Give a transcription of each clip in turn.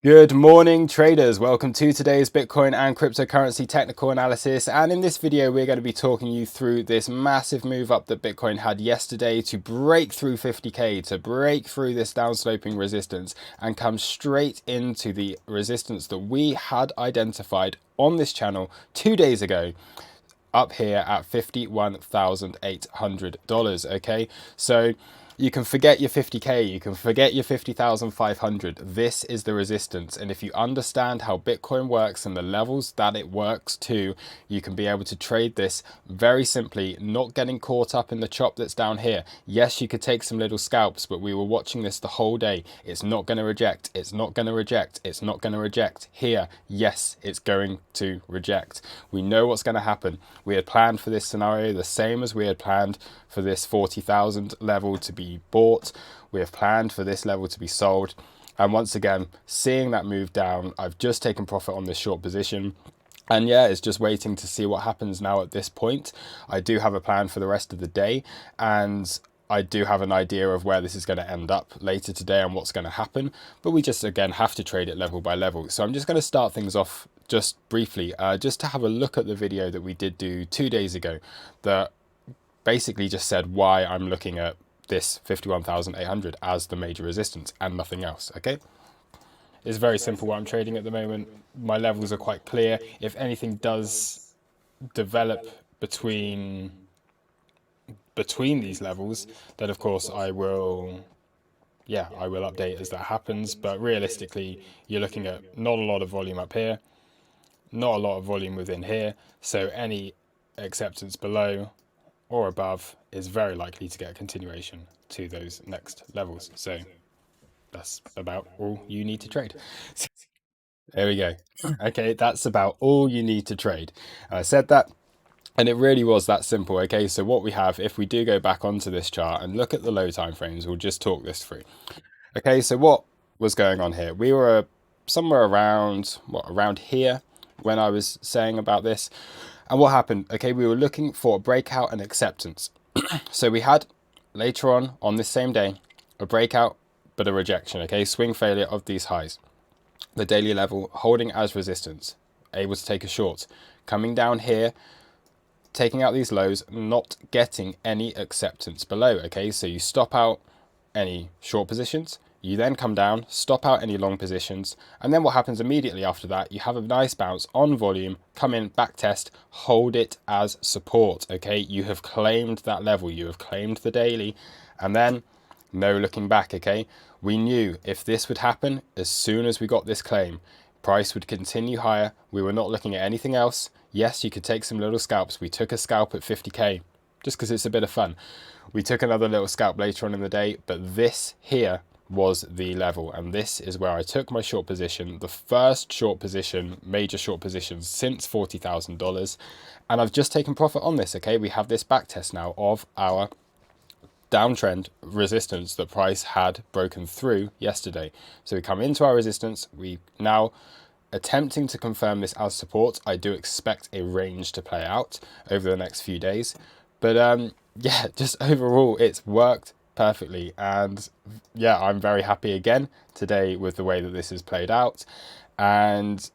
Good morning, traders. Welcome to today's Bitcoin and cryptocurrency technical analysis. And in this video, we're going to be talking you through this massive move up that Bitcoin had yesterday to break through 50K, to break through this downsloping resistance and come straight into the resistance that we had identified on this channel 2 days ago, up here at $51,800. Okay, so you can forget your 50K, you can forget your 50,500. This is the resistance. And if you understand how Bitcoin works and the levels that it works to, you can be able to trade this very simply, not getting caught up in the chop that's down here. Yes, you could take some little scalps, but we were watching this the whole day. It's not going to reject. It's not going to reject. It's not going to reject. Here, yes, it's going to reject. We know what's going to happen. We had planned for this scenario the same as we had planned for this 40,000 level to be bought. We have planned for this level to be sold. And once again, seeing that move down, I've just taken profit on this short position. And yeah, it's just waiting to see what happens now at this point. I do have a plan for the rest of the day, and I do have an idea of where this is going to end up later today and what's going to happen. But we just, again, have to trade it level by level. So I'm just going to start things off just briefly, just to have a look at the video that we did do 2 days ago that basically just said why I'm looking at this 51,800 as the major resistance and nothing else. Okay, it's very simple what I'm trading at the moment. My levels are quite clear. If anything does develop between these levels, then of course I will update as that happens. But realistically, you're looking at not a lot of volume up here, not a lot of volume within here, so any acceptance below or above is very likely to get a continuation to those next levels. So that's about all you need to trade. There we go. Okay, that's about all you need to trade. I said that, and it really was that simple. Okay, so what we have, if we do go back onto this chart and look at the low time frames, we'll just talk this through. Okay, so what was going on here? We were somewhere around here when I was saying about this. And what happened? Okay, we were looking for a breakout and acceptance. So we had later on this same day, a breakout, but a rejection. Okay, swing failure of these highs. The daily level holding as resistance, able to take a short. Coming down here, taking out these lows, not getting any acceptance below. Okay, so you stop out any short positions. You then come down, stop out any long positions, and then what happens immediately after that, you have a nice bounce on volume, come in, back test, hold it as support, okay? You have claimed that level, you have claimed the daily, and then no looking back, okay? We knew if this would happen, as soon as we got this claim, price would continue higher. We were not looking at anything else. Yes, you could take some little scalps. We took a scalp at 50K, just because it's a bit of fun. We took another little scalp later on in the day, but this here was the level, and this is where I took my short position, the first short position, major short position since $40,000, and I've just taken profit on this. Okay, we have this back test now of our downtrend resistance that price had broken through yesterday. So we come into our resistance, we now attempting to confirm this as support. I do expect a range to play out over the next few days, but yeah, just overall it's worked perfectly, and yeah, I'm very happy again today with the way that this has played out. And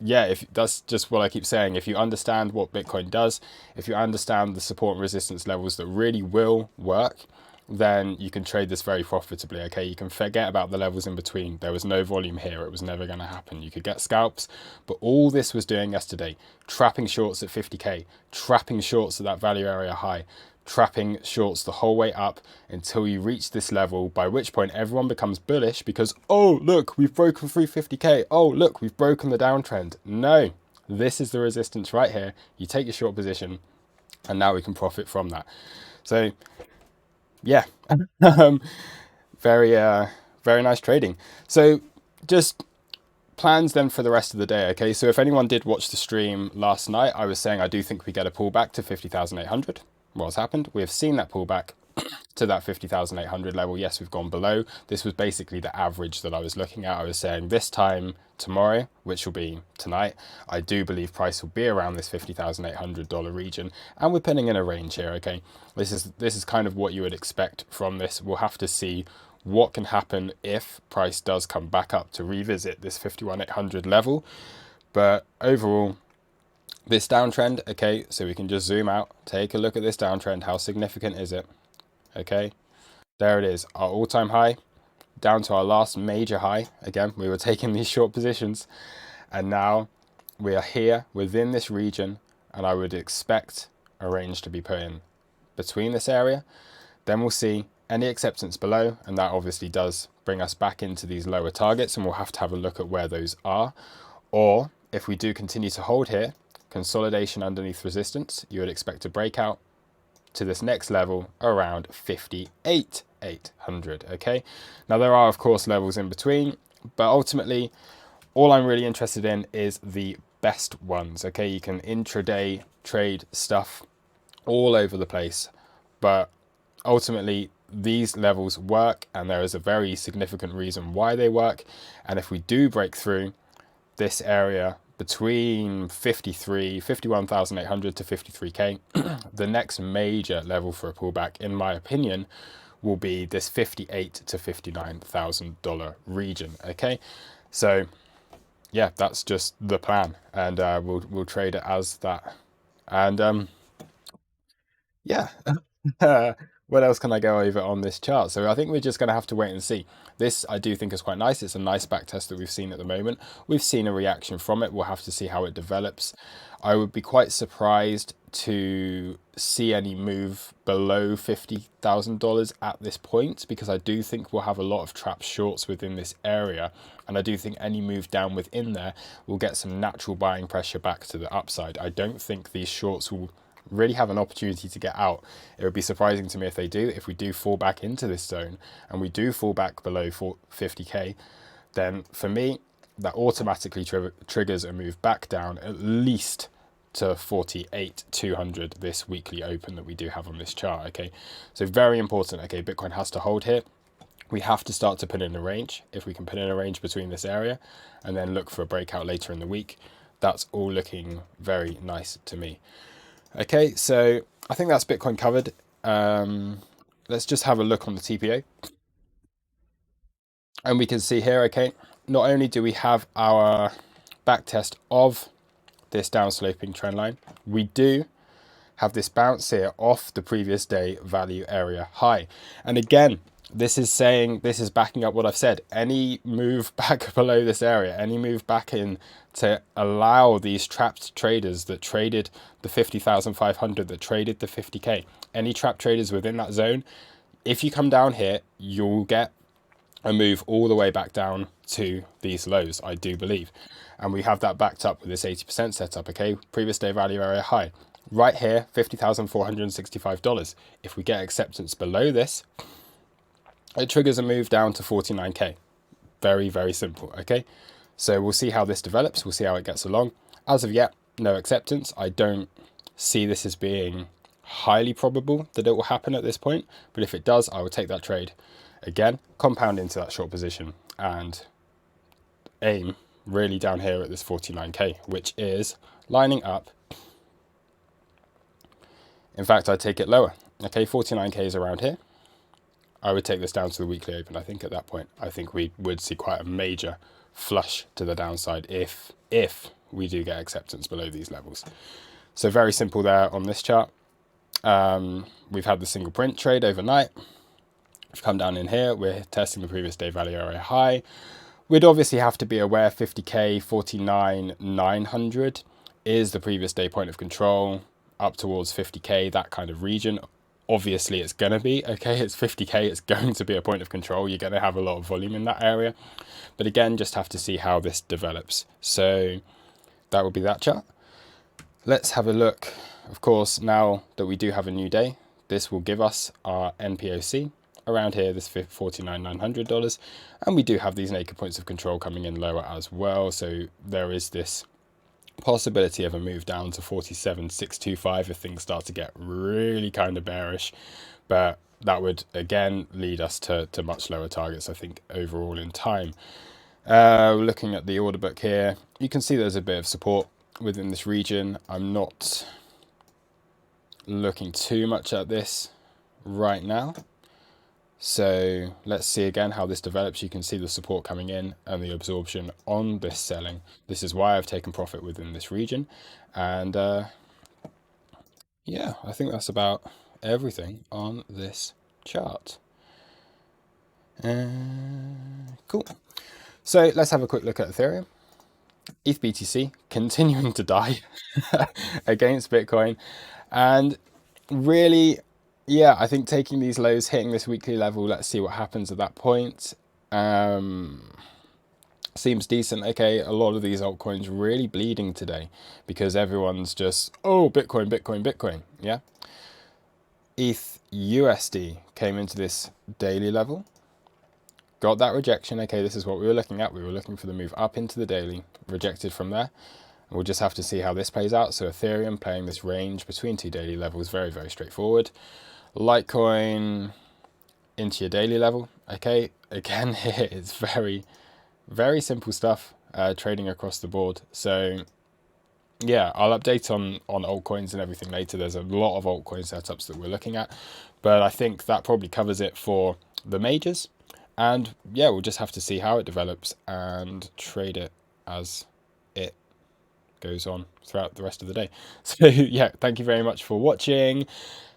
yeah, if that's just what I keep saying, if you understand what Bitcoin does, if you understand the support and resistance levels that really will work, then you can trade this very profitably. Okay, you can forget about the levels in between. There was no volume here, it was never going to happen. You could get scalps, but all this was doing yesterday, trapping shorts at 50K, trapping shorts at that value area high, trapping shorts the whole way up until you reach this level, by which point everyone becomes bullish because, oh look, we've broken through 50K, oh look, we've broken the downtrend. No, this is the resistance right here. You take your short position, and now we can profit from that. So yeah, very very nice trading. So just plans then for the rest of the day. Okay, so if anyone did watch the stream last night, I was saying I do think we get a pullback to 50,800. What's happened? We have seen that pullback to that 50,800 level. Yes, we've gone below. This was basically the average that I was looking at. I was saying this time tomorrow, which will be tonight, I do believe price will be around this $50,800 region, and we're putting in a range here. Okay, this is kind of what you would expect from this. We'll have to see what can happen if price does come back up to revisit this 51,800 level. But overall, this downtrend, okay, so we can just zoom out, take a look at this downtrend. How significant is it? Okay, there it is, our all-time high down to our last major high. Again, we were taking these short positions, and now we are here within this region, and I would expect a range to be put in between this area. Then we'll see any acceptance below, and that obviously does bring us back into these lower targets, and we'll have to have a look at where those are. Or if we do continue to hold here, consolidation underneath resistance, you would expect a breakout to this next level around 58,800. Okay, now there are of course levels in between, but ultimately all I'm really interested in is the best ones. Okay, you can intraday trade stuff all over the place, but ultimately these levels work, and there is a very significant reason why they work. And if we do break through this area between 51,800 to 53k, the next major level for a pullback, in my opinion, will be this $58,000 to $59,000 region. Okay, so yeah, that's just the plan, and we'll trade it as that. And yeah. What else can I go over on this chart? So I think we're just going to have to wait and see. This I do think is quite nice. It's a nice back test that we've seen at the moment. We've seen a reaction from it. We'll have to see how it develops. I would be quite surprised to see any move below $50,000 at this point, because I do think we'll have a lot of trapped shorts within this area, and I do think any move down within there will get some natural buying pressure back to the upside. I don't think these shorts will really have an opportunity to get out. It would be surprising to me if they do. If we do fall back into this zone and we do fall back below 50k, then for me that automatically triggers a move back down at least to 48,200, this weekly open that we do have on this chart. Okay, so very important. Okay, Bitcoin has to hold here. We have to start to put in a range. If we can put in a range between this area and then look for a breakout later in the week, that's all looking very nice to me. Okay, so I think that's Bitcoin covered. Let's just have a look on the TPO. And we can see here, okay, not only do we have our back test of this downsloping trend line, we do have this bounce here off the previous day value area high. And again, this is backing up what I've said. Any move back below this area, any move back in to allow these trapped traders that traded the 50,500, that traded the 50k, any trapped traders within that zone, if you come down here, you'll get a move all the way back down to these lows, I do believe. And we have that backed up with this 80% setup. Okay, previous day value area high right here, $50,465. If we get acceptance below this, it triggers a move down to 49k. Very, very simple. Okay, so we'll see how this develops. We'll see how it gets along. As of yet, no acceptance. I don't see this as being highly probable that it will happen at this point, but if it does, I will take that trade. Again, compound into that short position and aim really down here at this 49k, which is lining up. In fact, I'd take it lower. Okay, 49k is around here. I would take this down to the weekly open. I think at that point, I think we would see quite a major flush to the downside if we do get acceptance below these levels. So very simple there on this chart. We've had the single print trade overnight. We've come down in here. We're testing the previous day value area high. We'd obviously have to be aware 50k, 49,900 is the previous day point of control, up towards 50k, that kind of region. Obviously it's going to be, okay, it's 50k, it's going to be a point of control. You're going to have a lot of volume in that area. But again, just have to see how this develops. So that will be that chart. Let's have a look. Of course, now that we do have a new day, this will give us our NPOC around here, this $49,900. And we do have these naked points of control coming in lower as well. So there is this possibility of a move down to 47,625 if things start to get really kind of bearish, but that would again lead us to much lower targets, I think, overall in time. Looking at the order book here, you can see there's a bit of support within this region. I'm not looking too much at this right now, So let's see again how this develops. You can see the support coming in and the absorption on this selling. This is why I've taken profit within this region. And yeah, I think that's about everything on this chart. Cool. So let's have a quick look at Ethereum. ETH BTC continuing to die against Bitcoin. And really, yeah, I think taking these lows, hitting this weekly level, let's see what happens at that point. Seems decent. Okay, a lot of these altcoins really bleeding today because everyone's just, oh, Bitcoin, Bitcoin, Bitcoin. Yeah. ETH USD came into this daily level, got that rejection. Okay, this is what we were looking at. We were looking for the move up into the daily, rejected from there. We'll just have to see how this plays out. So Ethereum playing this range between two daily levels, very, very straightforward. Litecoin into your daily level. Okay, again, here it's very, very simple stuff, trading across the board. So yeah, I'll update on altcoins and everything later. There's a lot of altcoin setups that we're looking at, but I think that probably covers it for the majors. And yeah, we'll just have to see how it develops and trade it as it goes on throughout the rest of the day. So yeah, thank you very much for watching.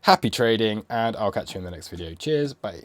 Happy trading, and I'll catch you in the next video. Cheers, bye.